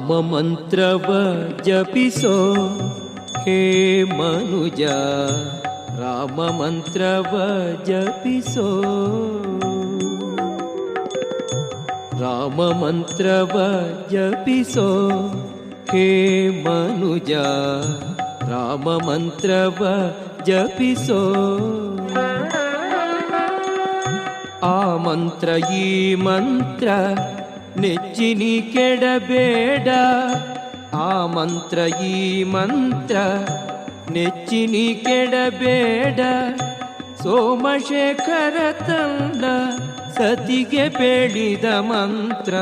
ಮಂತ್ರವ ಜಪಿಸೋ ಹೇ ಮನುಜ, ರಾಮ ಮಂತ್ರವ ಜಪಿಸೋ. ರಾಮ ಮಂತ್ರವ ಜಪಿಸೋ ಹೇ ಮನುಜ, ರಾಮ ಮಂತ್ರವ ಜಪಿಸೋ. ಆ ಮಂತ್ರ ಈ ಮಂತ್ರ ನೆಚ್ಚಿನಿ ಕೆಡಬೇಡ, ಆ ಮಂತ್ರ ಈ ಮಂತ್ರ ನೆಚ್ಚಿನಿ ಕೆಡಬೇಡ. ಸೋಮಶೇಖರ ತಂದ ಸತಿಗೆ ಬೇಡಿದ ಮಂತ್ರ,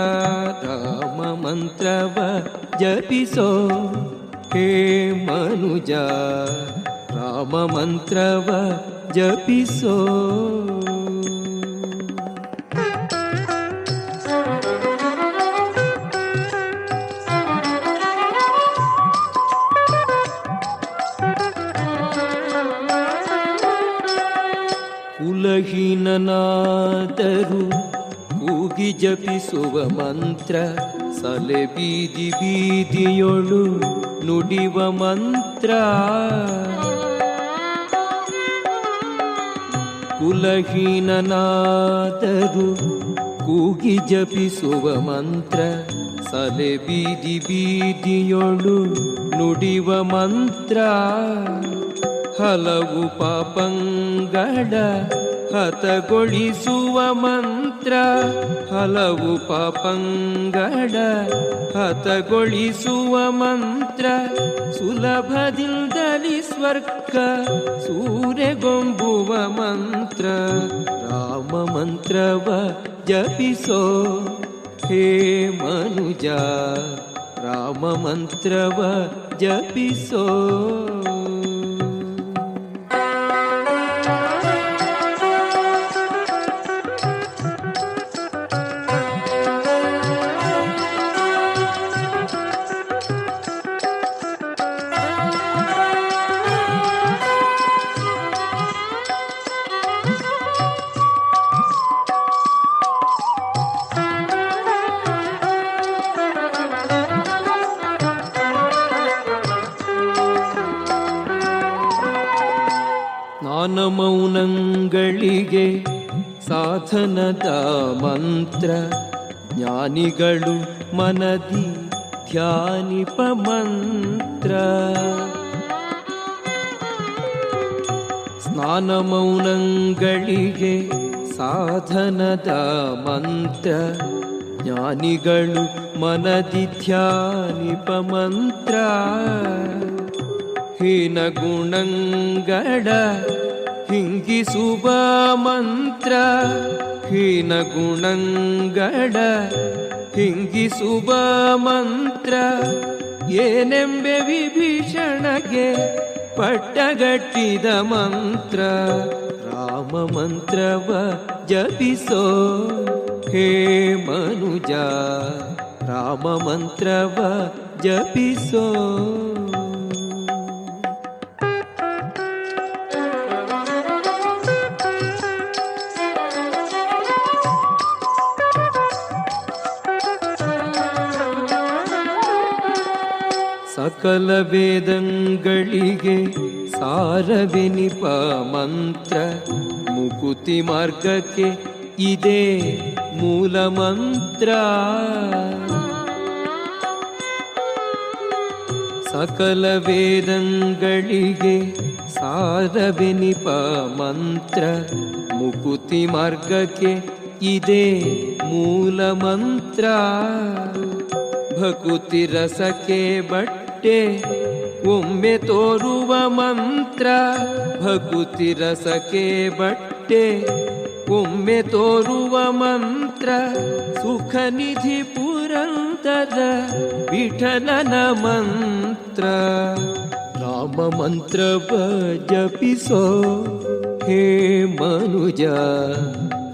ರಾಮ ಮಂತ್ರವ ಜಪಿಸೋ ಹೇ ಮನುಜ, ರಾಮ ಮಂತ್ರವ ಜಪಿಸೋ. ಕುಲಹೀನನಾದರೂ ಕೂಗಿ ಜಪಿಸುವ ಮಂತ್ರ, ಸಲೆ ಬೀದಿ ಬೀದಿಯೊಳು ನುಡಿವ ಮಂತ್ರ. ಕುಲಹೀನನಾದರೂ ಕೂಗಿ ಜಪಿಸುವ ಮಂತ್ರ, ಸಲೆ ಬೀದಿ ಬೀದಿಯೊಳು ನುಡಿವ ಮಂತ್ರ. ಹಲವು ಪಾಪಂಗಳ ಹತಗೊಳಿಸುವ ಮಂತ್ರ, ಹಲವು ಪಾಪಂಗಳ ಹತಗೊಳಿಸುವ ಮಂತ್ರ. ಸುಲಭದಿಂದಲಿ ಸ್ವರ್ಗ ಸೂರೆಗೊಂಬುವ ಮಂತ್ರ, ರಾಮ ಮಂತ್ರವ ಜಪಿಸೋ ಹೇ ಮನುಜ, ರಾಮ ಮಂತ್ರವ ಜಪಿಸೋ. ಮೌನಗಳಿಗೆ ಸಾಧನದ ಮಂತ್ರ, ಜ್ಞಾನಿಗಳು ಮನದಿ ಧ್ಯಾನಿಪ ಮಂತ್ರ. ಸ್ನಾನ ಮೌನಗಳಿಗೆ ಸಾಧನದ ಮಂತ್ರ, ಜ್ಞಾನಿಗಳು ಮನದಿ ಧ್ಯಾನಿಪ ಮಂತ್ರ. ಹೀನ ಗುಣಂಗಳ ಹಿಂಗಿಸುವ ಮಂತ್ರ, ಹೀನ ಗುಣಂಗಳ ಹಿಂಗಿಸುವ ಮಂತ್ರ. ಏನೆಂಬೆ ವಿಭೀಷಣಗೆ ಪಟ್ಟಗಟ್ಟಿದ ಮಂತ್ರ, ರಾಮ ಮಂತ್ರವ ಜಪಿಸೋ ಹೇ ಮನುಜ, ರಾಮ ಮಂತ್ರವ ಜಪಿಸೋ. ಸಕಲ ವೇದಂಗಳಿಗೆ ಸಾರವೆನಿಪ ಮಂತ್ರ, ಮುಕುತಿ ಮಾರ್ಗಕ್ಕೆ ಇದೇ ಮೂಲ ಮಂತ್ರ. ಸಕಲ ವೇದಂಗಳಿಗೆ ಸಾರವೆನಿಪ ಮಂತ್ರ, ಮುಕುತಿ ಮಾರ್ಗಕ್ಕೆ ಇದೇ ಮೂಲ ಮಂತ್ರ. ಭಕುತಿ ರಸಕ್ಕೆ ಬಟ್ಟೆ ಒಮ್ಮೆ ತೋರುವ ಮಂತ್ರ, ಭಕುತಿ ರಸಕ್ಕೆ ಬಟ್ಟೆ ಒಮ್ಮೆ ತೋರುವ ಮಂತ್ರ. ಸುಖ ನಿಧಿ ಪುರಂದರ ವಿಠಲನ ಮಂತ್ರ, ರಾಮ ಮಂತ್ರವ ಜಪಿಸೋ ಹೇ ಮನುಜ,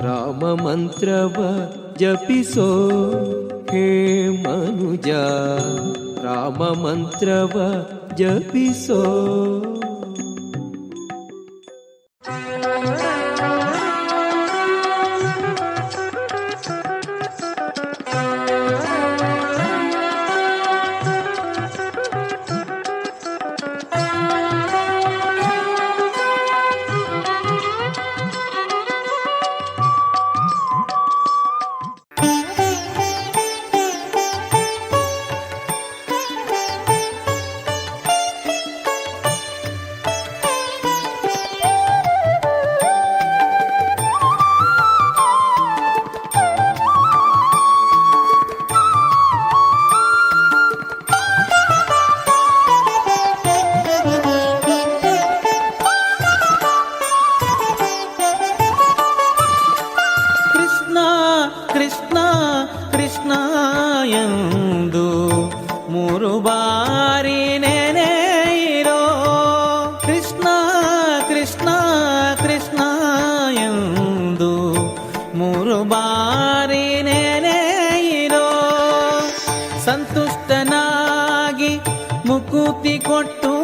ರಾಮ ಮಂತ್ರವ ಜಪಿಸೋ ಹೇ ಮನುಜ, ರಾಮ ಮಂತ್ರವ ಜಪಿಸೋ. ಕೃಷ್ಣ ಕೃಷ್ಣ ಎಂದು ಮೂರು ಬಾರಿ ನೆನೆಯಿರೋ. ಕೃಷ್ಣ ಕೃಷ್ಣ ಕೃಷ್ಣ ಎಂದು ಮೂರು ಬಾರಿ ನೆನೆಯಿರೋ. ಸಂತುಷ್ಟನಾಗಿ ಮುಕುತಿ ಕೊಟ್ಟು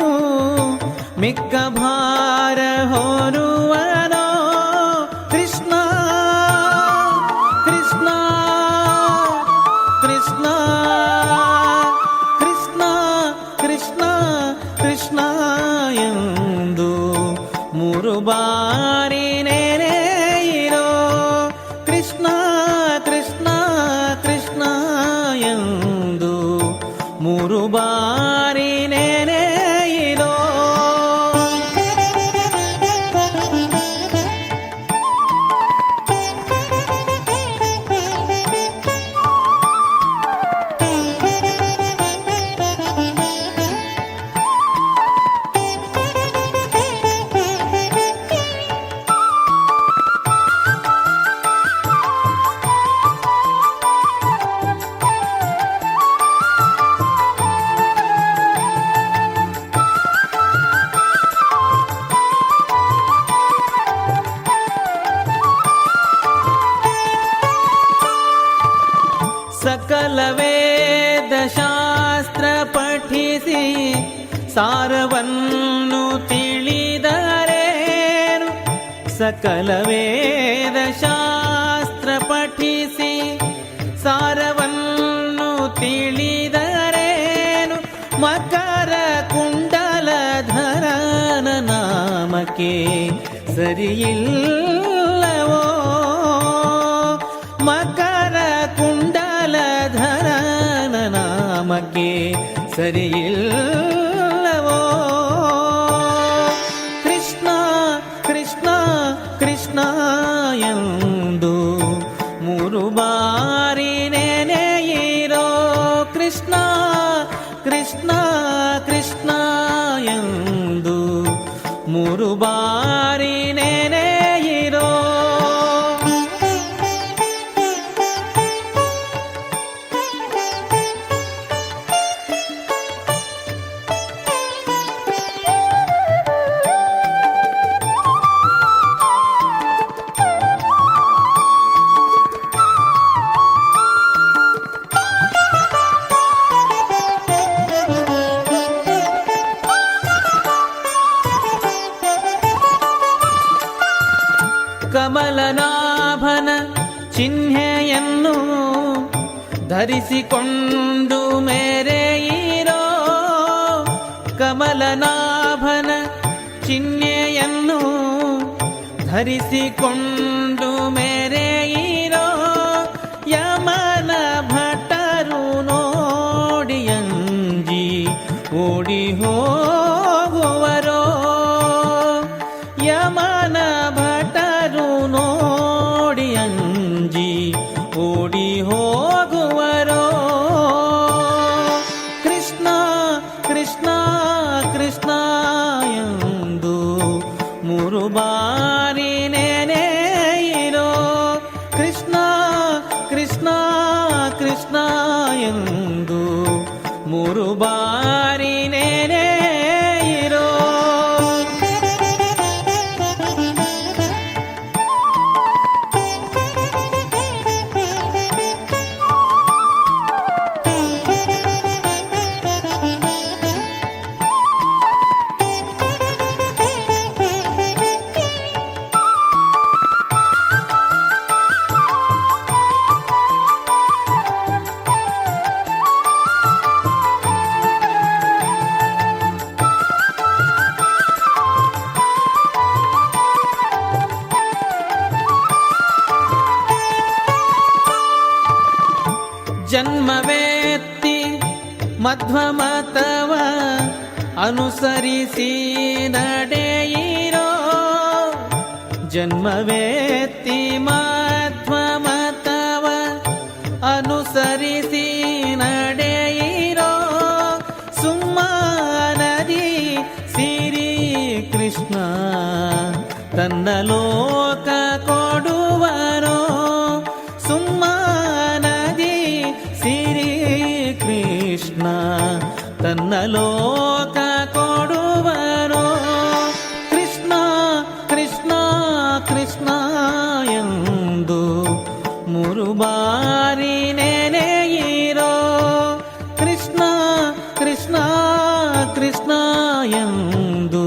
ಮಿಕ್ಕ ಭಾರ ಹೊರುವನೋ. ಕೃಷ್ಣ ಕೃಷ್ಣ ಕೃಷ್ಣ ಕೃಷ್ಣ ಕೃಷ್ಣ ಕೃಷ್ಣ ಎಂದು ಮೂರು ಬಾರಿ ನೆನೆಯಿರೋ. ಕೃಷ್ಣ ಕೃಷ್ಣ ಕೃಷ್ಣ ಎಂದು ಮೂರು ಬಾರಿ ನೆನೆಯಿರೋ. ಸಕಲ ವೇದ ಶಾಸ್ತ್ರ ಪಠಿಸಿ ಸಾರವನ್ನು ತಿಳಿದರೇನು. ಸಕಲ ವೇದ ಶಾಸ್ತ್ರ ಪಠಿಸಿ ಸಾರವನ್ನು ತಿಳಿದರೇನು. ಮಕರ ಕುಂಡಲಧರನ ನಾಮಕ್ಕೆ ಸರಿಯಿಲ್ಲವೋ. ಮಕರ ಕುಂಡಲಧರನ ನಾಮಕ್ಕೆ ಸರಿಯಿಲ್ಲವೋ. ಕೃಷ್ಣ ಕೃಷ್ಣ ಕೃಷ್ಣ ಎಂದು ಮೂರು ಬಾರಿ ನೆನೆಯಿರೋ. ಕೃಷ್ಣ ಕೃಷ್ಣ ಕೃಷ್ಣ ಎಂದು ಮೂರು ಬಾರಿ ನೆನೆಯಿರೋ. ಕಮಲನಾಭನ ಚಿಹ್ನೆಯನ್ನು ಧರಿಸಿಕೊಂಡು ಮೆರೆಯಿರೋ. ಕಮಲನಾಭನ ಚಿಹ್ನೆಯನ್ನು ಧರಿಸಿಕೊಂಡು ಮೆರೆಯಿರೋ. ಯಮನ ಭಟರು ನೋಡಿಯಂಜಿ ಓಡಿ ಹೋಗುವರೋ. ಯಮನ ಭಟರು ನೋಡಿಯಂಜಿ ಓಡಿ ಹೋಗುವರೋ. ಕೃಷ್ಣ ಕೃಷ್ಣ ಕೃಷ್ಣ ಎಂದು ಮೂರು ಬಾರಿ ನೆನೆಯಿರೋ. ಕೃಷ್ಣ ಕೃಷ್ಣ ಕೃಷ್ಣ ಎಂದು ಮೂರು ಬಾರಿ ನೆನೆಯಿರೋ. ಜನ್ಮವೇತ್ತಿ ಮಧ್ವಮತವ ಅನುಸರಿಸಿ ನಡೆಯಿರೋ. ಜನ್ಮವೇತ್ತಿ ಮಧ್ವಮತವ ಅನುಸರಿಸಿ ನಡೆಯಿರೋ. ಸುಮ್ಮನದಿ ಸಿರಿ ಕೃಷ್ಣ ತನ್ನ ಲೋಕ ಕೊಡುವರೋ. ಬಾರಿ ನೆನೆಯಿರೋ ಕೃಷ್ಣ ಕೃಷ್ಣ ಕೃಷ್ಣ ಎಂದು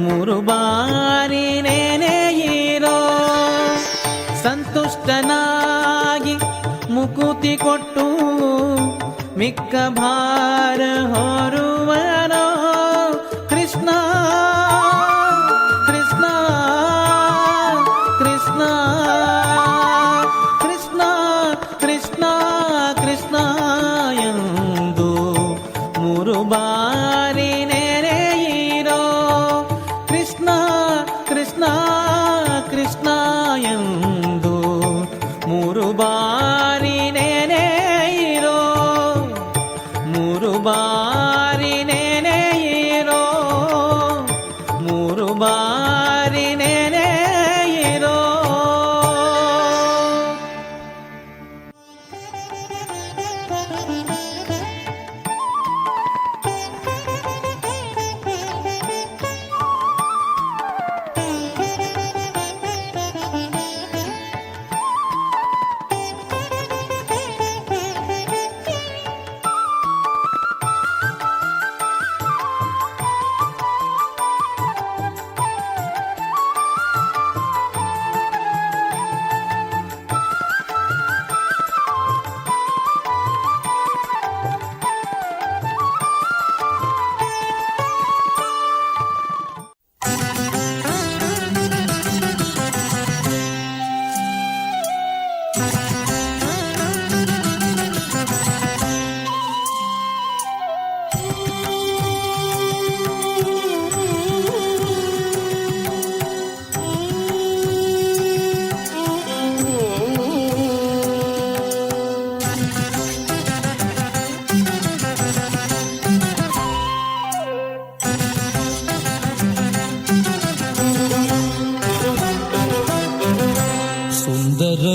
3 ಬಾರಿ ನೆನೆಯಿರೋ ಸಂತುಷ್ಟನಾಗಿ ಮುಕುತಿ ಕೊಟ್ಟು ಮಿಕ್ಕ ಭಾರ ಹೊರುವನೋ ಕೃಷ್ಣ ಕೃಷ್ಣ ಕೃಷ್ಣ ಕೃಷ್ಣ ಕೃಷ್ಣ ಕೃಷ್ಣ ಎಂದು 3 ಬಾರಿ ನೆನೆಯಿರೋ ಕೃಷ್ಣ ಕೃಷ್ಣ ಕೃಷ್ಣ ಎಂದು 3 ಬಾರಿ ನೆನೆಯಿರೋ 3 ಬಾರಿ ನೆನೆಯಿರೋ 3 ಬಾರಿ ನೆನೆಯಿರೋ.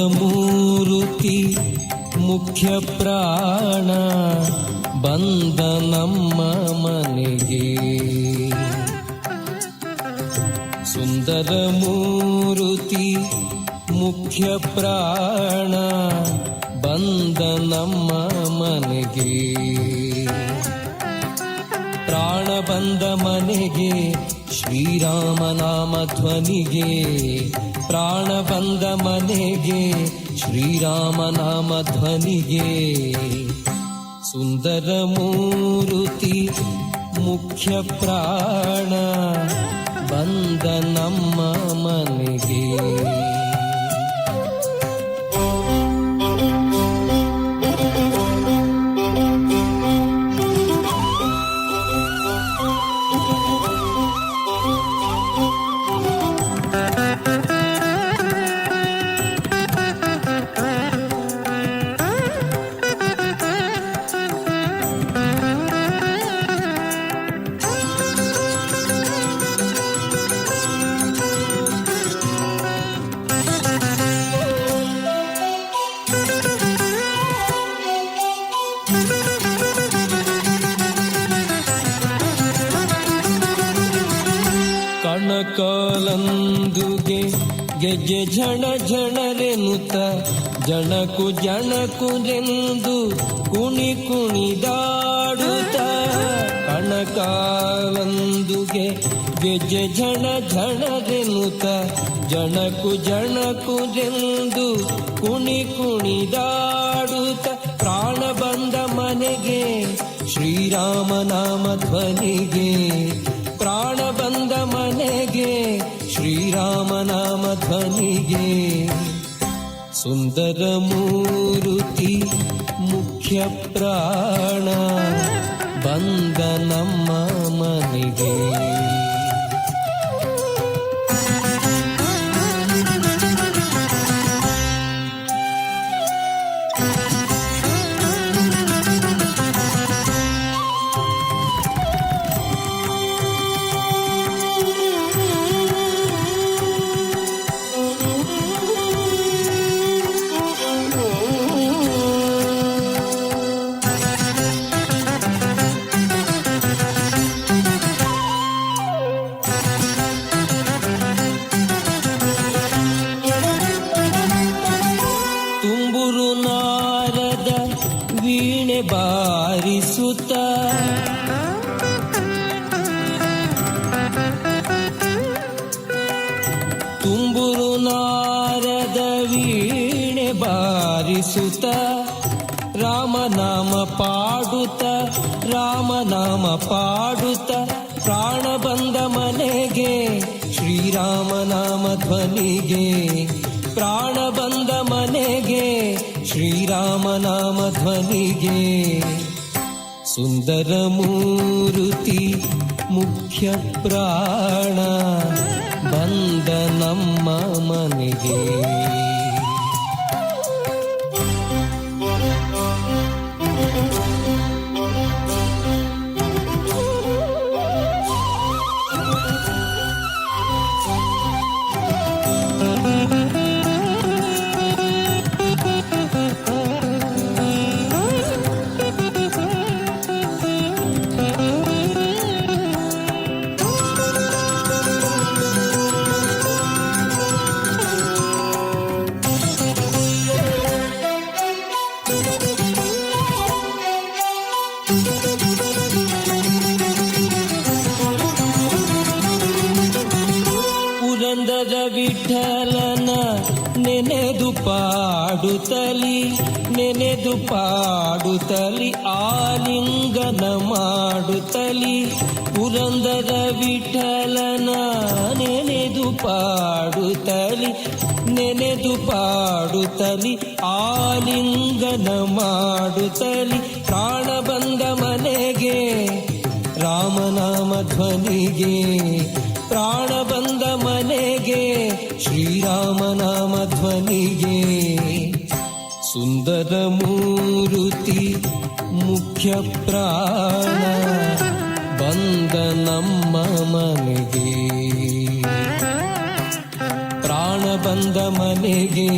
ಸುಂದರಮೂರುತಿ ಮುಖ್ಯ ಪ್ರಾಣ ಬಂದ ನಮ್ಮ ಮನೆಗೆ. ಸುಂದರಮೂರುತಿ ಮುಖ್ಯ ಪ್ರಾಣ ಬಂದ ನಮ್ಮ ಮನೆಗೆ. ಪ್ರಾಣ ಬಂದ ಮನೆಗೆ ಶ್ರೀರಾಮನಾಮ ಧ್ವನಿಗೆ. ಪ್ರಾಣ ಬಂದ ಮನೆಗೆ ಶ್ರೀರಾಮನಾಮ ಧ್ವನಿಗೆ. ಸುಂದರಮೂರುತಿ ಮುಖ್ಯ ಪ್ರಾಣ ಬಂದ ನಮ್ಮ ಮನೆಗೆ. ಕಣಕಾಲಂದುಗೆ ಗೆಜ್ಜೆ ಝಣ ಝಣರೆನುತ ಜಣಕು ಜಣಕುರೆಂದು ಕುಣಿ ಕುಣಿದಾಡುತ್ತ. ಕಣಕಾಲಂದುಗೆ ಗೆಜ್ಜೆ ಝಣ ಝಣರೆನುತ ಜಣಕು ಜಣಕುರೆಂದು ಕುಣಿ ಕುಣಿದಾಡುತ್ತ. ಪ್ರಾಣ ಬಂದ ಮನೆಗೆ ಶ್ರೀರಾಮನಾಮ ಧ್ವನಿಗೆ. ಪ್ರಾಣ ಬಂದ ಮನೆಗೆ ಶ್ರೀರಾಮನಾಮ ಧ್ವನಿಗೆ. ಸುಂದರಮೂರುತಿ ಮುಖ್ಯ ಪ್ರಾಣ ಬಂದ ನಮ್ಮ ಮನೆಗೆ. ತುಂಬುರು ನಾರದ ವೀಣೆ ಬಾರಿಸುತ್ತ ತುಂಬುರು ನಾರದ ವೀಣೆ ಬಾರಿಸುತ್ತ ರಾಮನಾಮ ಪಾಡುತ್ತ ರಾಮನಾಮ ಪಾಡುತ್ತ ಪ್ರಾಣ ಬಂದ ಮನೆಗೆ ಶ್ರೀರಾಮನಾಮ ಧ್ವನಿಗೆ ಪ್ರಾಣ ಬಂದ ಮನೆಗೆ ಶ್ರೀರಾಮನಾಮ ಧ್ವನಿಗೆ ಸುಂದರ ಮೂರುತಿ ಮುಖ್ಯ ಪ್ರಾಣ ಬಂದ ನಮ್ಮ ಮನೆಗೆ ಪುರಂದರ ವಿಠಲನ ನೆನೆದು ಪಾಡುತ್ತಲಿ ನೆನೆದು ಪಾಡುತ್ತಲಿ ಆಲಿಂಗನ ಮಾಡುತ್ತಲಿ ಪುರಂದರ ವಿಠಲನ ನೆನೆದು ಪಾಡುತ್ತಲಿ ನೆನೆದು ಪಾಡುತ್ತಲಿ ಆಲಿಂಗನ ಮಾಡುತ್ತಲಿ ಪ್ರಾಣ ಬಂದ ಮನೆಗೆ ರಾಮನಾಮ ಧ್ವನಿಗೆ ಪ್ರಾಣ ಬಂದ ಮನೆಗೆ ಶ್ರೀರಾಮನಾಮ ಧ್ವನಿಗೆ ಸುಂದರ ಮೂರುತಿ ಮುಖ್ಯ ಪ್ರಾಣ ಬಂದ ನಮ್ಮ ಮನೆಗೆ ಪ್ರಾಣ ಬಂದ ಮನೆಗೆ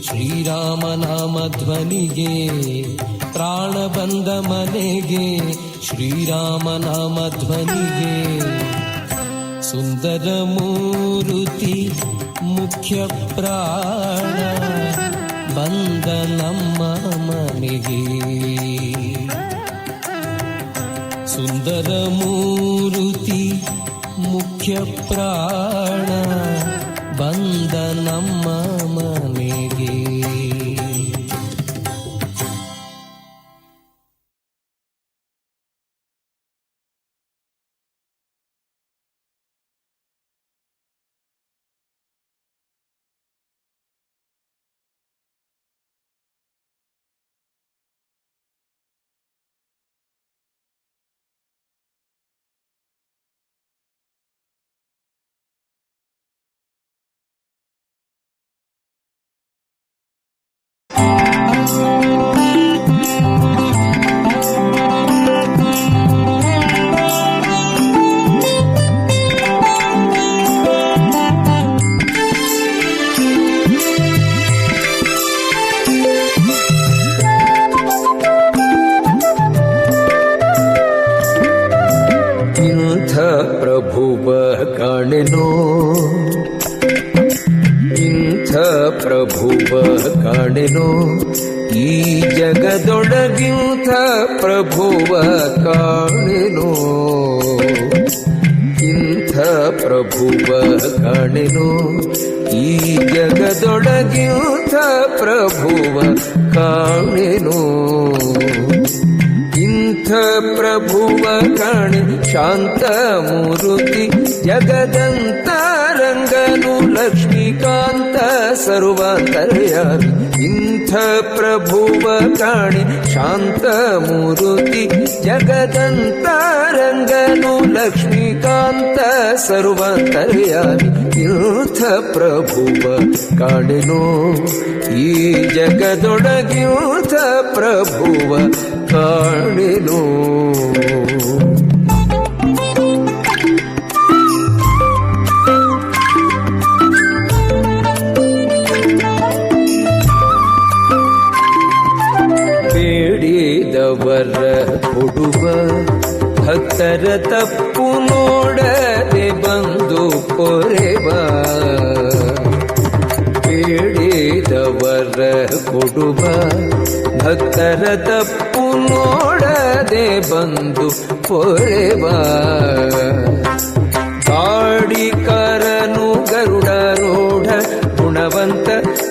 ಶ್ರೀರಾಮನಾಮ ಧ್ವನಿಗೆ ಪ್ರಾಣ ಬಂದ ಮನೆಗೆ ಶ್ರೀರಾಮನಾಮ ಧ್ವನಿಗೆ ಸುಂದರ ಮೂರುತಿ ಮುಖ್ಯ ಪ್ರಾಣ ಬಂದ ನಮ್ಮ ಮನೆಗೆ ಸುಂದರ ಮೂರುತಿ ಮುಖ್ಯ ಪ್ರಾಣ ಬಂದ ನಮ್ಮ ಮನೆಗೆ ಪ್ರಭುವ ಕಾಣೆನೋ ಇಂಥ ಪ್ರಭುವ ಕಾಣೆನೋ ಈ ಜಗದೊಳಗಿಂಥ ಪ್ರಭುವ ಕಾಣೆನೋ ಇಂಥ ಪ್ರಭುವ ಕಾಣೆನೋ ಈ ಜಗದೊಳಗಿಂಥ ಪ್ರಭುವ ಕಾಣೆನೋ ಇಂಥ ಪ್ರಭುವ ಕಾಣೆ ಶಾಂತ ಮೂರುತಿ ಜಗದಂತರಂಗನು ಲಕ್ಷ್ಮೀಕಾಂತ ಸರ್ವಾಂತರ್ಯಾಮಿ ಇಂಥ ಪ್ರಭುವ ಕಾಣೆ ಶಾಂತ ಮೂರುತಿ ಜಗದಂತರಂಗನು ಲಕ್ಷ್ಮೀಕಾಂತ ಸರ್ವಾಂತರ್ಯಾಮಿ ಇಂಥ ಪ್ರಭುವ ಕಾಣೆನೋ ಈ ಜಗದೊಳಗಿಂಥ ಪ್ರಭುವ ಕಾಣೆನೋ ಬೇಡಿದವರ ಕೊಡುವ ಭಕ್ತರ ತಪ್ಪು ನೋಡದೆ ಬಂದು ಪೊರೆವ ಬೇಡಿದ ವರ ಕೊಡುವ ಭಕ್ತರ ತಪ್ಪು ನೋಡದೆ ಬಂದು ಪೊರೆವ ಕಾಡಿಕರನು ಗರುಡಾರೂಢ ಗುಣವಂತ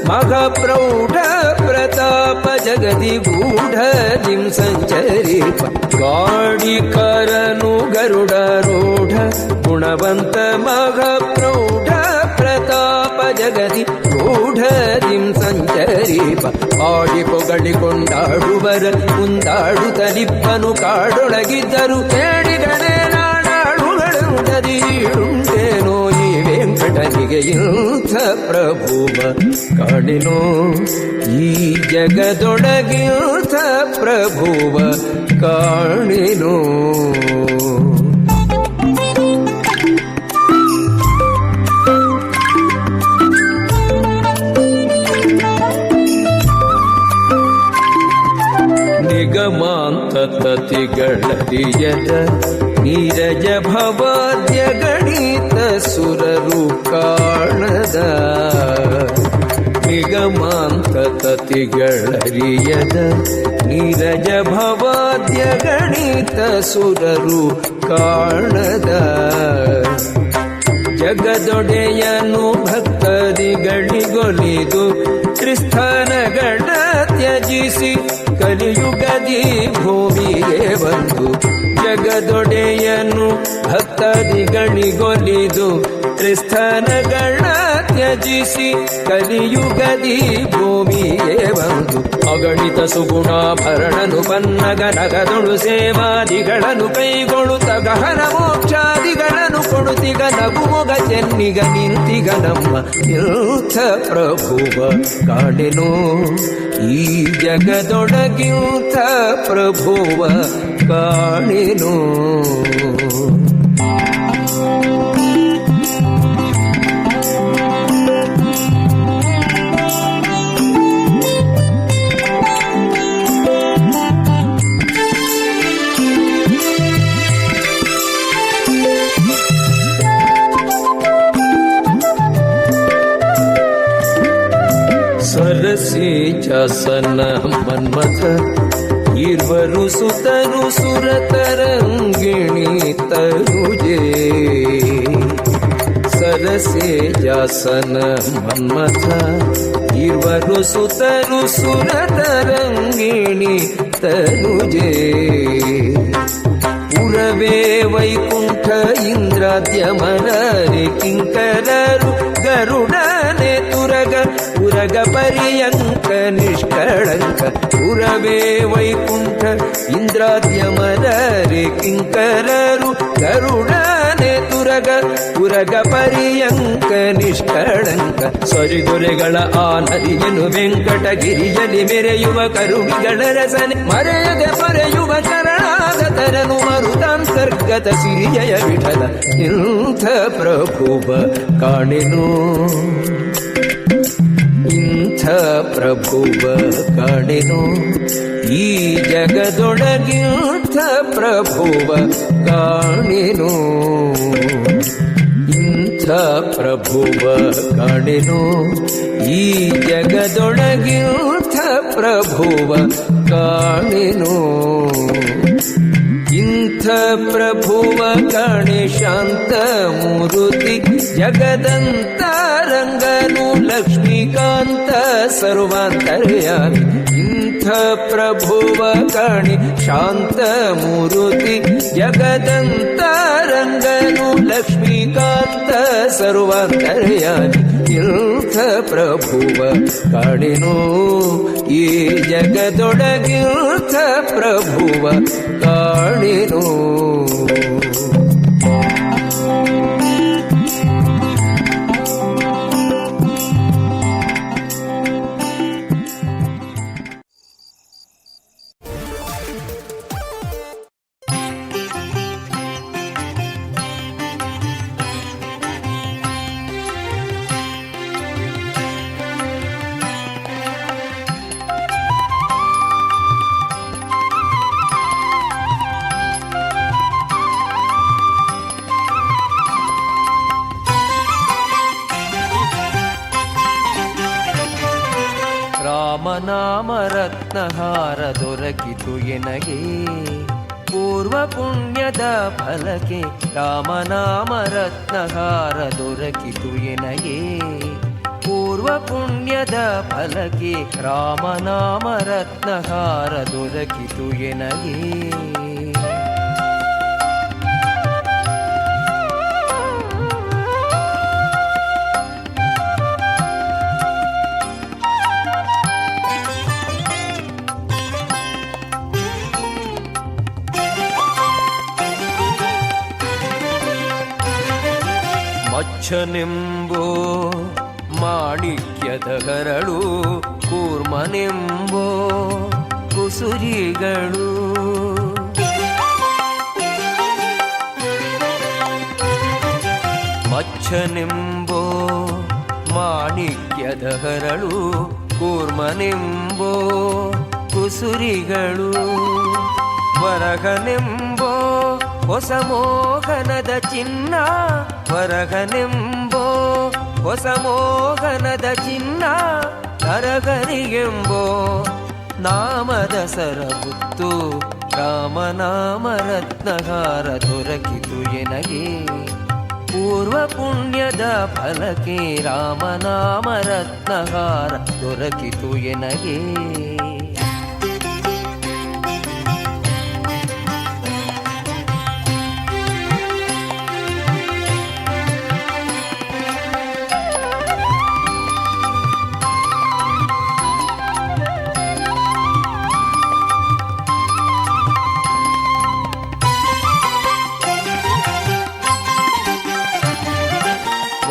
ಮಹಾಪ್ರೌಢ ಪ್ರತಾಪ ಜಗದಿ ಗೂಢ ಜಿಂ ಸಂಚರಿಪ ಕಾಡಿಕರನು ಗರುಡಾರೂಢ ಗುಣವಂತ ಮಹಾಪ್ರೌಢ ಪ್ರತಾಪ ಜಗದಿ ಗೂಢ ಜಿಂ ಸಂಚರಿಪ ಆಡಿ ಪೊಗಳಿಕೊಂಡಾಡುವರ ಮುಂದಾಡುತ್ತಲಿಪ್ಪನು ಕಾಡೊಳಗಿದ್ದರು ಕೇಳಿಗಣೆ ನಾಡಾಳುಗಳುಂಟೇನೋ ಈ ವೆಂಕಟನಿಗೆ ಇಂಥ ಪ್ರಭುವ ಕಾಣಿನೋ ಈ ಜಗದೊಳಗಿಂಥ ಪ್ರಭುವ ಕಾಣಿನೋ ನಿಗಮಾಂತತಿಗಳರಿಯದ ನೀರಜ ಭವಾದ್ಯ ಗಣಿತ ಸುರರು ಕಾಣದ ನಿಗಮಾಂತತಿಗಳರಿಯದ ನೀರಜ ಭವಾದ್ಯ ಗಣಿತ ಸುರರು ಕಾಣದ ಜಗದೊಡೆಯನು ಭಕ್ತರಿಗಳಿಗೊಲಿದು ತ್ರಿಸ್ಥಾನಗಳ ತ್ಯಜಿಸಿ ಕಲಿಯುಗದಿ ಭೂಮಿಗೆ ಬಂದು ಜಗದೊಡೆಯನು ಭಕ್ತರಿಗಳಿಗೊಲಿದು ತ್ರಿಸ್ಥಾನಗಳ ತ್ಯಜಿಸಿ ಕಲಿಯುಗದಿ ಭೂಮಿಗೆ ಬಂದು ಅಗಣಿತ ಸುಗುಣಾಭರಣನು ಪನ್ನಗ ನಗದೊಳು ಸೇವಾದಿಗಳನ್ನು ಕೈಗೊಳ್ಳುತ್ತ ಗಹನ ಮೋಕ್ಷಾದಿಗಳನ್ನು ಕೊಡುತ್ತಿಗ ನಗುಮೊಗ ಚೆನ್ನಿಗ ನಿಂತಿಗ ನಮ್ಮ ಇಂಥ ಪ್ರಭುವ ಕಾಣೆನೋ ಈ ಜಗದೊಳಗಿಂಥ ಪ್ರಭುವ ಕಾಣೆನೋ ಸರಸೇಜಾಸನ ಮನ್ಮಥ ಇರ್ವರು ಸುತರು ಸುರತರಂಗಿಣಿ ತರುಜೆ ಸರಸೇಜಾಸನ ಮನ್ಮಥ ಇರ್ವರು ಸುತರು ಸುರತರಂಗಿಣಿ ತರುಜೆ ಪುರವೇ ವೈಕುಂಠ ಇಂದ್ರಾದ್ಯಮರರೆ ಕಿಂಕರರು ಗರುಡನೆ ತುರಗ ಪುರಗ ಪರ್ಯಂಕ ನಿಷ್ಕಳಂಕ ಪುರವೇ ವೈಕುಂಠ ಇಂದ್ರಾದ್ಯಮರರೆ ಕಿಂಕರರು ಗರುಡನೆ ತುರಗ ಪುರಗ ಪರ್ಯಂಕ ನಿಷ್ಕಳಂಕ ಸರಿದೊರೆಗಳ ಆ ನದಿಯನು ವೆಂಕಟಗಿರಿಯಲ್ಲಿ ಮೆರೆಯುವ ಕರುವಿಗಳ ರಸನೆ ಮರೆಯದೆ ಮರೆಯುವ ಶರಣಾಗತರನು ಮರುತಾಂತರ್ಗತ ಸಿರಿಯಯ ವಿಠಲ ಇಂಥ ಪ್ರಭುವ ಕಾಣೆನು ಇಂಥ ಪ್ರಭುವ ಕಾಣೆನು ಈ ಜಗದೊಳಗಿಂಥ ಪ್ರಭುವ ಕಾಣೆನು ಇಂಥ ಪ್ರಭುವ ಕಾಣೆನು ಈ ಜಗದೊಳಗಿಂಥ ಪ್ರಭುವ ಕಾಣೆನು ಇಂಥ ಪ್ರಭುವ ಕಾಣೆ ಶಾಂತ ಮೂರುತಿ ಜಗದಂತರಂಗನು ಲಕ್ಷ್ಮೀಕಾಂತ ಸರ್ವಾಂತರ್ಯಾಮಿ ಇಂಥ ಪ್ರಭುವ ಕಾಣೆ ಶಾಂತ ಮೂರುತಿ ಜಗದಂತರಂಗನು ಲಕ್ಷ್ಮೀಕಾಂತ ಸರ್ವಾಂತರ್ಯಾಮಿ ಇಂಥ ಪ್ರಭುವ ಕಾಣೆನು ಈ ಜಗದೊಳಗಿಂಥ ಪ್ರಭುವ ಕಾಣೆನು ರತ್ನಹಾರ ದೊರಕಿತು ಎನಗೆ ಪೂರ್ವ ಪುಣ್ಯದ ಫಲಕ್ಕೆ ರಾಮನಾಮ ರತ್ನಹಾರ ದೊರಕಿತು ಎನಗೆ ಪೂರ್ವ ಪುಣ್ಯದ ಫಲಕ್ಕೆ ರಾಮನಾಮ ರತ್ನಹಾರ ದೊರಕಿತು ಎನಗೆ ಮಚ್ಚನೆಂಬೋ ಮಾಣಿಕ್ಯದ ಹರಳು ಕೂರ್ಮನೆಂಬೋ ಕುಸುರಿಗಳು ಮಚ್ಚನೆಂಬೋ ಮಾಣಿಕ್ಯದ ಹರಳು ಕೂರ್ಮನೆಂಬೋ ಕುಸುರಿಗಳು ವರಗನೆಂಬೋ ಹೊಸ ಮೋಹನದ ಚಿನ್ನ ವರಗನೆಂಬೋ ಹೊಸ ಮೋಹನದ ಚಿನ್ನ ನರಗರಿಗೆಂಬೋ ನಾಮದ ಸರಗುತ್ತು ರಾಮನಾಮ ರತ್ನಹಾರ ದೊರಕಿತು ಎನಗೆ ಪೂರ್ವ ಪುಣ್ಯದ ಫಲಕ್ಕೆ ರಾಮನಾಮ ರತ್ನಹಾರ ದೊರಕಿತು ಎನಗೆ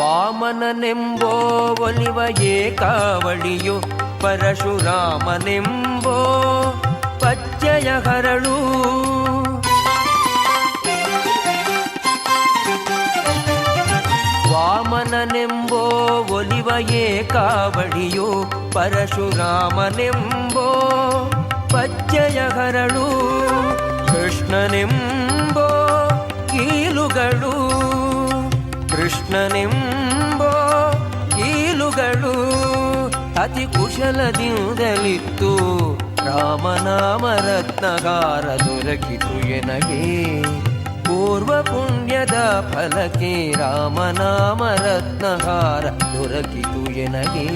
ವಾಮನನೆಂಬೋ ಒಲಿವ ಏಕಾವಳಿಯು ಪರಶುರಾಮನೆಂಬೋ ಪಚ್ಚಯ ಹರಳು ವಾಮನನೆಂಬೋ ಒಲಿವ ಏಕಾವಳಿಯು ಪರಶುರಾಮನೆಂಬೋ ಪಚ್ಚಯ ಹರಳು ಕೃಷ್ಣನೆಂಬೋ ಕೀಲುಗಳು ಕೃಷ್ಣನೆಂಬೋ ಕೀಲುಗಳು ಅತಿ ಕುಶಲದಿಂದಲಿತ್ತು ರಾಮನಾಮ ರತ್ನಹಾರ ದೊರಕಿತು ಎನಗೆ ಪೂರ್ವ ಪುಣ್ಯದ ಫಲಕ್ಕೆ ರಾಮನಾಮ ರತ್ನಹಾರ ದೊರಕಿತು ಎನಗೆ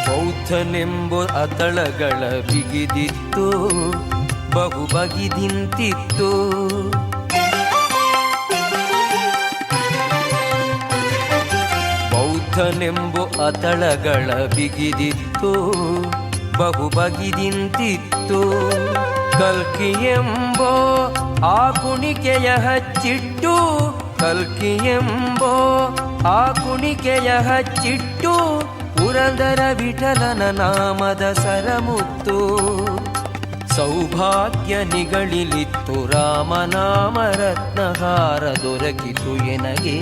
ಬೌದ್ಧನೆಂಬ ಅತಳಗಳ ಬಿಗಿದಿತ್ತು ಬಹು ಬಗಿದಿಂತಿತ್ತು ಬೌದ್ಧನೆಂಬ ಅತಳಗಳ ಬಿಗಿದಿತ್ತು ಬಹು ಬಗಿದಿಂತಿತ್ತು ಕಲ್ಕಿಯೆಂಬೋ ಆ ಕುಣಿಕೆಯ ಹಚ್ಚಿಟ್ಟು ಕಲ್ಕಿಯೆಂಬೋ ಆ ಕುಣಿಕೆಯ ಹಚ್ಚಿಟ್ಟು ಪುರಂದರ ವಿಠಲನ ನಾಮದ ಸರಮುತ್ತು ಸೌಭಾಗ್ಯ ನಿಗಳಿಲಿತ್ತು ರಾಮನಾಮ ರತ್ನಹಾರ ದೊರಕಿತು ಎನಗೆ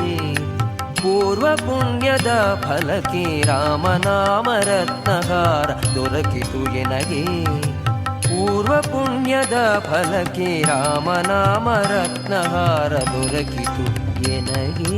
ಪೂರ್ವ ಪುಣ್ಯದ ಫಲಕ್ಕೆ ರಾಮನಾಮ ರತ್ನಹಾರ ದೊರಕಿತು ಎನಗೆ ಪೂರ್ವ ಪುಣ್ಯದ ಫಲಕ್ಕೆ ರಾಮನಾಮ ರತ್ನಹಾರ ದೊರಕಿತು ಎನಗೆ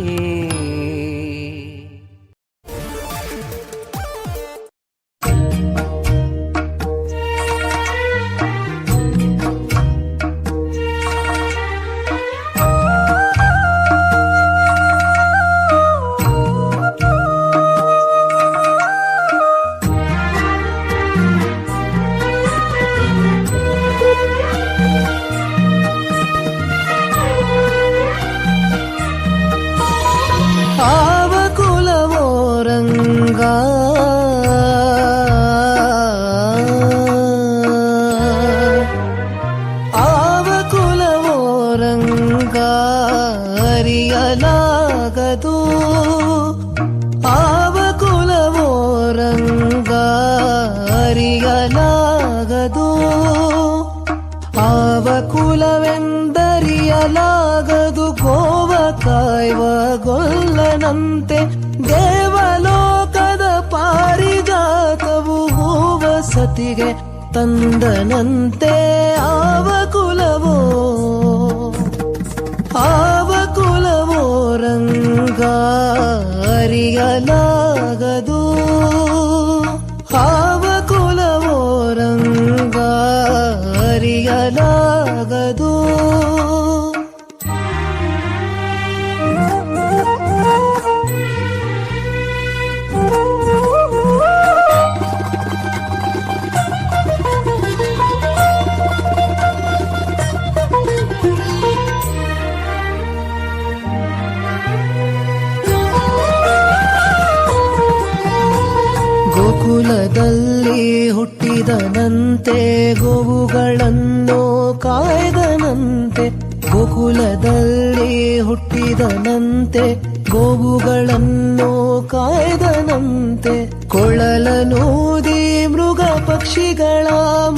ಅರಿಯಲಾಗದು ಆವ ಕುಲವೋ ರಂಗ ಅರಿಯಲಾಗದು ಆವ ಕುಲವೆಂದರಿಯಲಾಗದು ಗೋವ ಕಾಯುವ ಗೊಲ್ಲನಂತೆ ದೇವಲೋಕ ಸತಿಗೆ ತಂದನಂತೆ ಆವ ಕುಲವೋ ರಂಗ ಅರಿಯಲಾಗದು ಆವ ಕುಲವೋ ರಂಗ ಅರಿಯಲಾಗದು ಗೋಕುಲದಲ್ಲಿ ಹುಟ್ಟಿದನಂತೆ ಗೋವುಗಳನ್ನು ಕಾಯ್ದನಂತೆ ಗೋಕುಲದಲ್ಲಿ ಹುಟ್ಟಿದನಂತೆ ಗೋವುಗಳನ್ನು ಕಾಯ್ದನಂತೆ ಕೊಳಲನೂದಿ ಮೃಗ ಪಕ್ಷಿಗಳ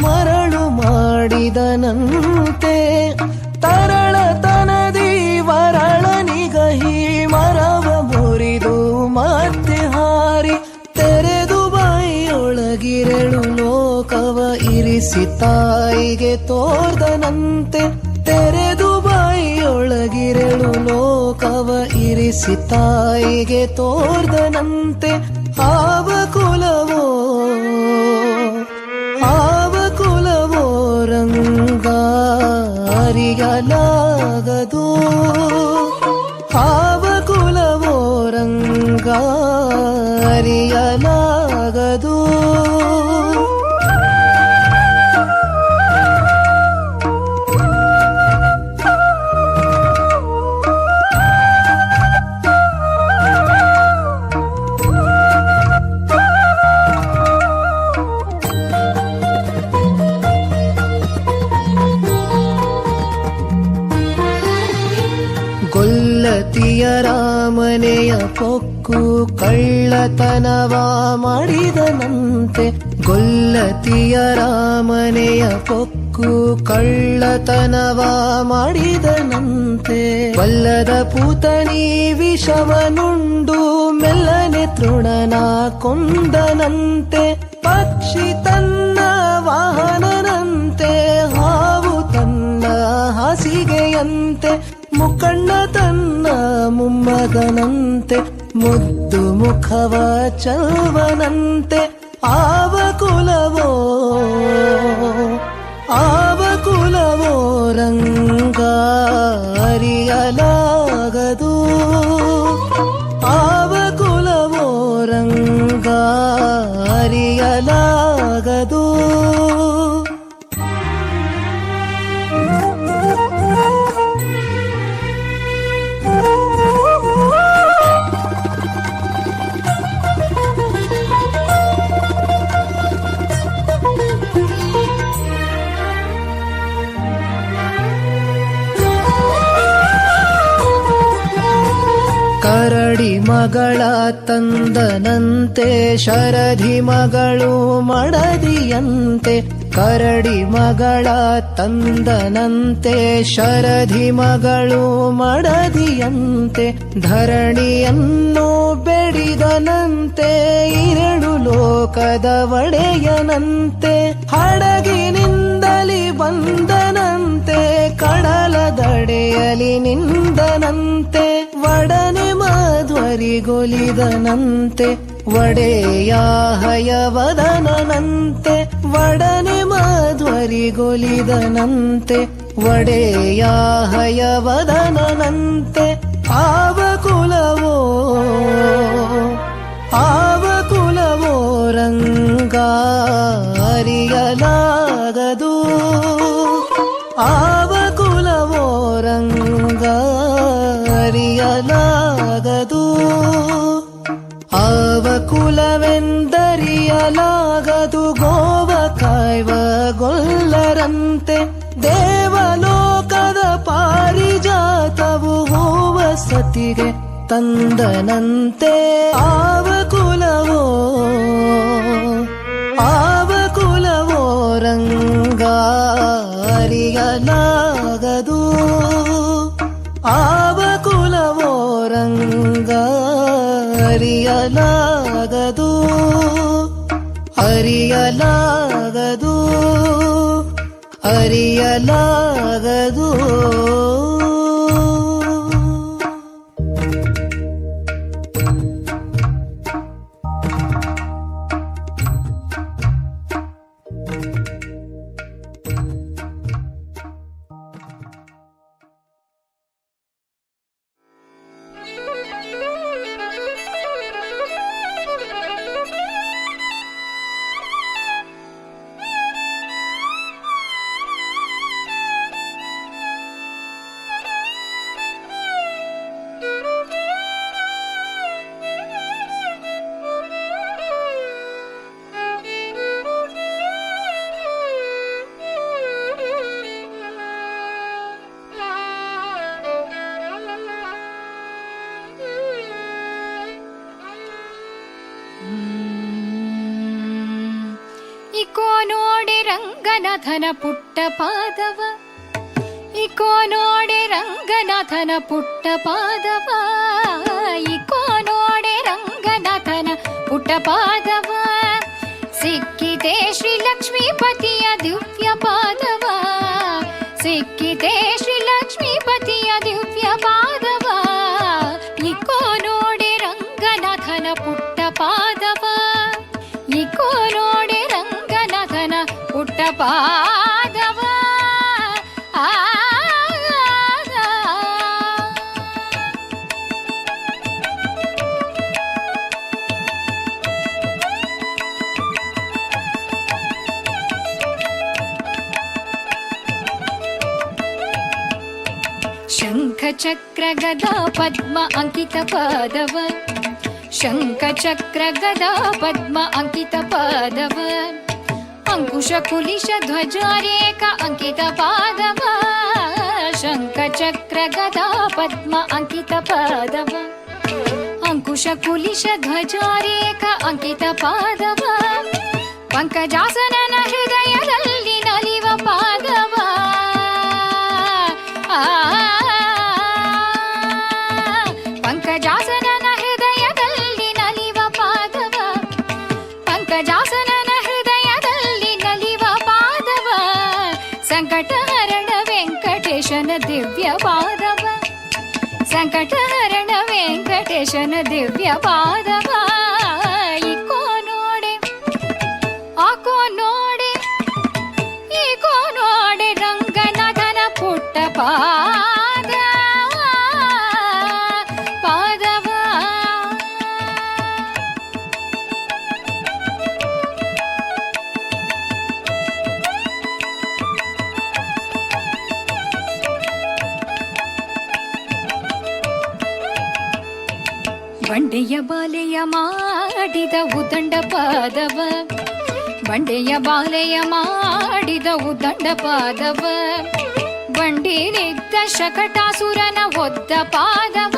ಮರಳು ಮಾಡಿದನಂತೆ ತರಳತನದಿ ವರಳನಿಗಹಿ ಮರವ ಮುರಿದು ಮತ್ತೆ ಹಾರಿ ತೆರೆದು ಬಾಯಿಯೊಳಗಿರಳು ಲೋಕವ ಇರಿಸಿ ತಾಯಿಗೆ ತೋರ್ದನಂತೆ ತೆರೆದು ಬಾಯಿಯೊಳಗಿರಳು ಲೋಕವ ಇರಿಸಿ ತಾಯಿಗೆ ತೋರ್ದನಂತೆ ಆವ ಕುಲವೋ ರಂಗ ಅರಿಯಲಾಗದು ಆವ ಕುಲವೋ ರಂಗ ಅರಿಯಲಾಗದು ಗೊಲ್ಲತಿಯ ರಾಮನೆಯ ಪೊಕ್ಕು ಕಳ್ಳತನವ ಮಾಡಿದನಂತೆ ಗೊಲ್ಲತಿಯ ರಾಮನೆಯ ಪೊಕ್ಕು ಕಳ್ಳತನವ ಮಾಡಿದನಂತೆ ವಲ್ಲದ ಪೂತನಿ ವಿಷವನುಂಡು ಮೆಲ್ಲನೆ ತೃಣನ ಕೊಂದನಂತೆ ಪಕ್ಷಿ ತನ್ನ ವಾಹನನಂತೆ ಹಾವು ತನ್ನ ಹಾಸಿಗೆಯಂತೆ ಮುಕಣ್ಣ ತನ್ನ ಮೊಮ್ಮಗನಂತೆ ಮುದ್ದು ಮುಖವ ಚಲ್ವನಂತೆ ಆವ ಕುಲವೋ ರಂಗ ಅರಿಯಲಾಗದು ಆವ ಕುಲವೋ ರಂಗ ಅರಿಯಲಾಗದು ಕರಡಿ ಮಗಳ ತಂದನಂತೆ ಶರಧಿ ಮಗಳು ಮಡದಿಯಂತೆ ಕರಡಿ ಮಗಳ ತಂದನಂತೆ ಶರಧಿ ಮಗಳು ಮಡದಿಯಂತೆ ಧರಣಿಯನ್ನು ಬೆಡಿದನಂತೆ ಎರಡು ಲೋಕದ ಒಡೆಯನಂತೆ ಹಡಗಿನಿಂದಲಿ ಬಂದನಂತೆ ಕಡಲ ದಡೆಯಲಿ ನಿಂದನಂತೆ ಒಡನೆ ಮಾಧ್ವರಿಗೊಲಿದನಂತೆ ಒಡೆಯ ಹಯವದನಂತೆ ಒಡನೆ ಮಾಧ್ವರಿಗೊಲಿದನಂತೆ ಒಡೆಯ ಹಯವದನಂತೆ ಆವ ಕುಲವೋ ರಂಗ ಅರಿಯಲಾಗದು ಆವ ಕುಲವೋ ರಂಗ ಅರಿಯಲಾಗದು ಆವ ಕುಲವೆಂದರಿಯಲಾಗದು ಗೋವ ಕಾಯ್ವ ಗೊಲ್ಲರಂತೆ ದೇವಲೋಕದ ಪಾರಿಜಾತವು ಹೂವ ಸತಿಗೆ ತಂದನಂತೆ ಆವ ಕುಲವೋ ರಂಗ ಅರಿಯಲಾಗದು ಆವ ಕುಲವೋ ರಂಗ ಅರಿಯಲಾಗದು ಅರಿಯಲಾಗದು ಅರಿಯಲಾಗದು. ಇಕೋ ನೋಡಿ ರಂಗನಾಥನ ಪುಟ್ಟ ಪಾದವ, ಇಕೋ ನೋಡಿ ರಂಗನಾಥನ ಪುಟ್ಟ ಪಾದವ, ಇಕೋ ನೋಡಿ ರಂಗನಾಥನ ಪುಟ್ಟ ಪಾದವ. ಸಿಕ್ಕಿದೆ ಶ್ರೀ ಲಕ್ಷ್ಮೀಪತಿಯ ದಿವ್ಯ ಪಾದವ, ಸಿಕ್ಕಿದೆ ಶ್ರೀ ಲಕ್ಷ್ಮೀಪತಿಯ ದಿವ್ಯ ಪಾದವ. ಇಕೋ ನೋಡಿ ರಂಗನಾಥನ ಪುಟ್ಟ ಪಾದವ, ಇಕೋ ನೋಡಿ ರಂಗನಾಥನ ಪುಟ್ಟ ಪಾದವ. ಶಂಖ ಚಕ್ರ ಗದಾ ಪದ್ಮ ಅಂಕಿತ ಪಾದವ, ಶಂಖ ಚಕ್ರ ಗದಾ ಪದ್ಮ ಅಂಕಿತ ಪಾದವ. ಅಂಕುಶ ಕುಲಿಶ ಧ್ವಜಾರೇಕ ಅಂಕಿತ ಪಾದವ, ಶಂಖ ಚಕ್ರ ಗದಾ ಪದ್ಮ ಅಂಕಿತ ಪಾದವ. ಅಂಕುಶ ಕುಲಿಶ ಧ್ವಜಾರೇಕ ಅಂಕಿತ ಪಾದವ. ಪಂಕಜಾಸನನ ಹೃದಯದಲ್ಲಿ ನಲಿವ ಪಾದವ, ಪಂಕಜಾಸನನ ಹೃದಯದಲ್ಲಿ ನಲಿವ ಪಾದವ, ಪಂಕಜಾಸನನ ಹೃದಯದಲ್ಲಿ ನಲಿವ ಪಾದವ. ಸಂಕಟಹರಣ ವೆಂಕಟೇಶನ ದಿವ್ಯ ಪಾದವ, ಸಂಕಟಹರಣ ವೆಂಕಟೇಶನ ದಿವ್ಯ ಪಾದವ. ಇಕೋ ನೋಡೆ ಆಕೋ ನೋಡೆ, ಇಕೋ ನೋಡೆ ರಂಗನಾಥನ ಪುಟ್ಟ ಪಾದ ಪಾದವ. ಬಂಡೆಯ ಬಾಲೆಯ ಮಾಡಿದ ಉದಂಡ ಪಾದವ, ಬಂಡೆಯ ಬಾಲೆಯ ಮಾಡಿದ ಉದಂಡ ಪಾದವ. ಬಂಡಿಲಿದ್ದ ಶಕಟಾಸುರನ ಒದ್ದ ಪಾದವ,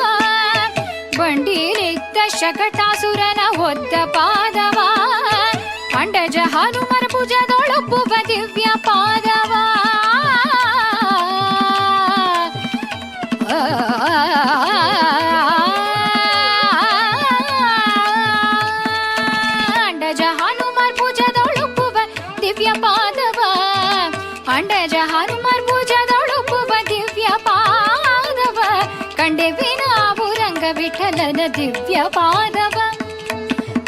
ಬಂಡಿಲಿದ್ದ ಶಕಟಾಸುರನ ಒದ್ದ ಪಾದವ. ಅಂಡಜ ಹನುಮರ ಭುಜದೊಳೊಬ್ಬುವ ದಿವ್ಯ ಪಾದವ, ಅಂಡಜ ಹನುಮರ್ ಭುಜದೊಳೊಬ್ಬುವ ದಿವ್ಯ ಪಾದವ, ಅಂಡಜ ಹನುಮರ್ ಭುಜದೊಳೊಬ್ಬುವ ದಿವ್ಯ ಪಾದವ. ಕಂಡೆವಿ ನಾವು ರಂಗ ವಿಠಲನ ದಿವ್ಯ ಪಾದವ,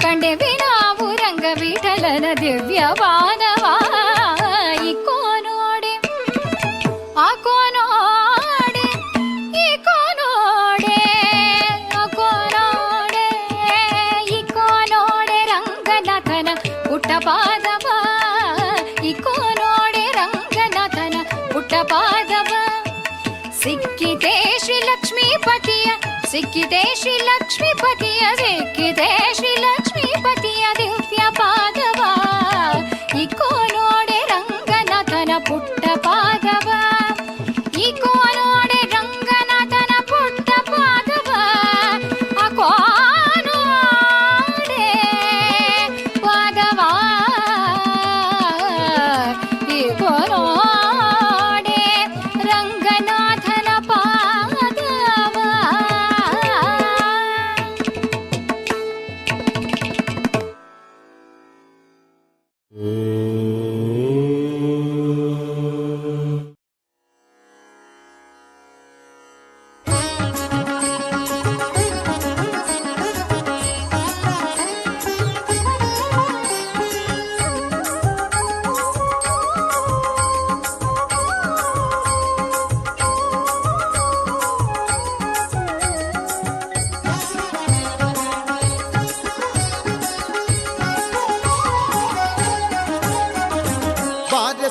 ಕಂಡೆವಿ ನಾವು ರಂಗ ವಿಠಲನ ದಿವ್ಯ ಪಾದವ. ಇಕೋ ನೋಡೆ ಆಕೋ ನೋಡೆ, ಇಕೋ ನೋಡೆ ಆಕೋ ನೋಡೆ, ಇಕೋ ನೋಡೆ ರಂಗನಾಥನ ಪುಟ್ಟ ಪಾದವ, ಇಕೋ ನೋಡೆ ರಂಗನಾಥನ ಪುಟ್ಟ ಪಾದವ. ಸಿಕ್ಕಿದೆ ಶ್ರೀ ಲಕ್ಷ್ಮೀಪತಿಯ, ಸಿಕ್ಕಿದೆ ಶ್ರೀ ಲಕ್ಷ್ಮೀಪತಿಯ, ಸಿಕ್ಕಿದೆ ಶ್ರೀ ಲಕ್ಷ್ಮೀಪತಿಯ ದಿವ್ಯ ಪಾದವ. ಇಕೋ ನೋಡೆ ರಂಗನಾಥನ ಪುಟ್ಟ ಪಾದವ, ಇಕೋ ನೋಡೆ ರಂಗನಾಥನ ಪುಟ್ಟ ಪಾದವ. ಅಕೋ ನೋಡೆ ಪಾದವ, ಇಕೋ ನೋಡೆ ರಂಗನಾಥನ ಪಾದವ.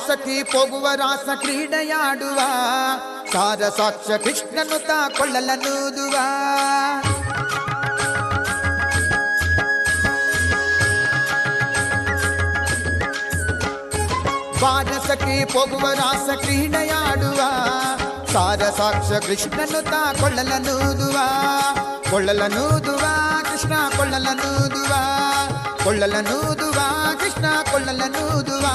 ಸಖಿ ಹೋಗುವ ರಾಸ ಕ್ರೀಡೆಯಾಡುವ ಸಾರ ಸಾಕ್ಷ ಕೃಷ್ಣನು ತಾ ಕೊಳ್ಳಲನೂದುವ ಬಾರ ಸಖಿ ಹೋಗುವ ರಾಸ ಕ್ರೀಡೆಯಾಡುವ ಸಾರ ಸಾಕ್ಷ ಕೃಷ್ಣನು ತಾ ಕೊಳ್ಳಲನೂದುವ ಕೊಳ್ಳಲನೂದುವ ಕೃಷ್ಣ ಕೊಳ್ಳಲನೂದುವ ಕೊಳ್ಳಲನೂದುವ ಕೃಷ್ಣ ಕೊಳ್ಳಲನೂದುವ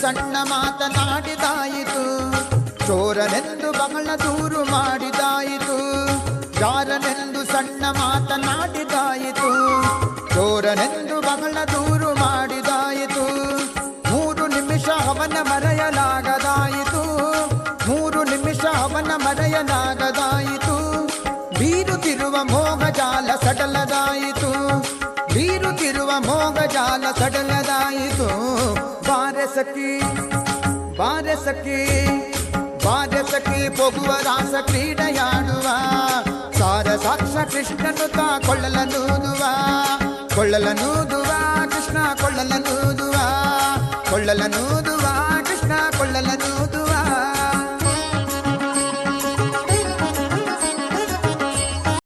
ಸಣ್ಣ ಮಾತನಾಡಿದಾಯಿತು ಚೋರನೆಂದು ಬಹಳ ದೂರು ಮಾಡಿದಾಯಿತು ಯಾರನೆಂದು ಸಣ್ಣ ಮಾತನಾಡಿದಾಯಿತು ಚೋರನೆಂದು ಬಹಳ ದೂರು ಮಾಡಿದಾಯಿತು 3 ನಿಮಿಷ ಅವನ ಮರೆಯಲಾಗದಾಯಿತು 3 ನಿಮಿಷ ಅವನ ಮರೆಯಲಾಗದಾಯಿತು ಬೀರುತ್ತಿರುವ ಮೋಹಜಾಲ ಸಡಲದಾಯಿತು ಬೀರುತ್ತಿರುವ ಮೋಹಜಾಲ ಸಡಲದಾಯಿತು ಬಾರೆ ಸಖಿ ಬಾರೆ ಸಖಿ ಬಾರೆ ಸಖಿ ಹೋಗುವ ರಾಸ ಕ್ರೀಡೆಯಾಡುವ ಸಾರ ಸಾಕ್ಷ ಕೃಷ್ಣನು ತಾ ಕೊಳ್ಳಲನೂದುವ ಕೊಳ್ಳಲನೂದುವ ಕೃಷ್ಣ ಕೊಳ್ಳಲನೂದುವ ಕೊಳ್ಳಲನೂದುವ ಕೃಷ್ಣ ಕೊಳ್ಳಲನೂದುವ